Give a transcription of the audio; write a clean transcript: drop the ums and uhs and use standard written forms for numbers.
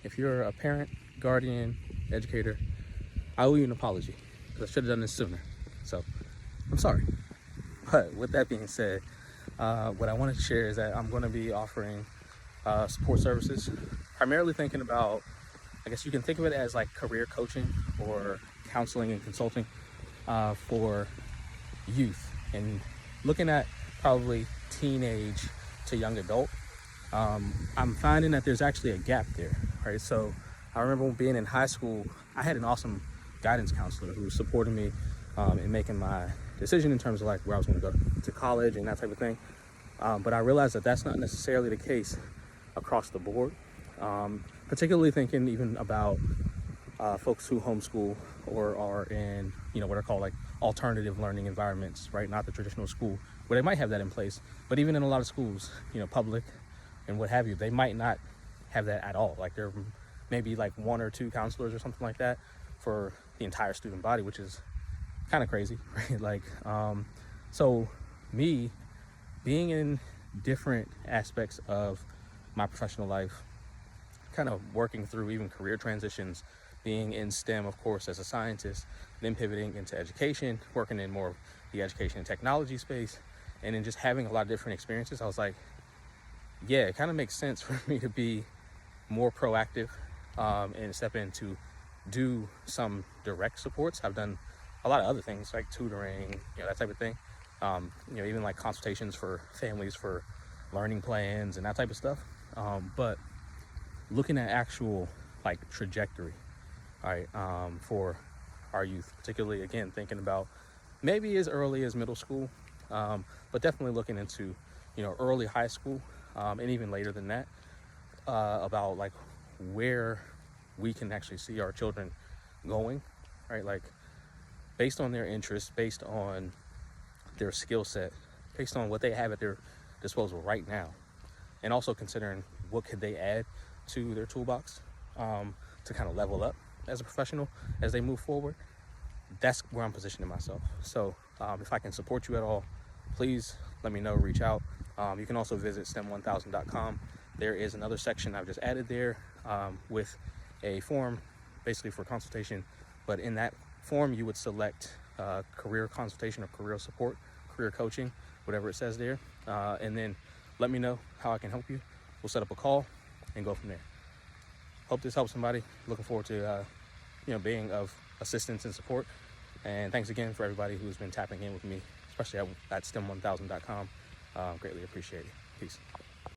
if you're a parent, guardian, educator, I owe you an apology because I should have done this sooner. So I'm sorry. But with that being said, what I wanted to share is that I'm going to be offering support services, primarily thinking about, I guess you can think of it as like career coaching or counseling and consulting for youth, and looking at probably teenage to young adult. I'm finding that there's actually a gap there, right? So I remember being in high school, I had an awesome guidance counselor who supported me in making my decision in terms of like where I was going to go to college and that type of thing. But I realized that that's not necessarily the case across the board, particularly thinking even about folks who homeschool or are in, what are called like alternative learning environments, right? Not the traditional school, where they might have that in place. But even in a lot of schools, public and what have you, they might not have that at all. Like there may be like one or two counselors or something like that for the entire student body, which is kind of crazy, right? Like, so me being in different aspects of my professional life, kind of working through even career transitions, being in STEM, of course, as a scientist, then pivoting into education, working in more of the education and technology space, and then just having a lot of different experiences, I was like, yeah, it kind of makes sense for me to be more proactive and step in to do some direct supports. I've done a lot of other things like tutoring, that type of thing. Even like consultations for families for learning plans and that type of stuff. But looking at actual like trajectory, right, for our youth, particularly again thinking about maybe as early as middle school, but definitely looking into early high school, and even later than that, about like where we can actually see our children going, right? Like based on their interests, based on their skill set, based on what they have at their disposal right now, and also considering what could they add to their toolbox to kind of level up as a professional as they move forward. That's where I'm positioning myself. So if I can support you at all, please let me know, reach out. You can also visit STEM1000.com. There is another section I've just added there with a form basically for consultation, but in that form you would select career consultation or career support, career coaching, whatever it says there, and then let me know how I can help you. We'll set up a call and go from there. Hope this helps somebody. Looking forward to being of assistance and support. And thanks again for everybody who's been tapping in with me, especially at STEM1000.com. Greatly appreciate it. Peace.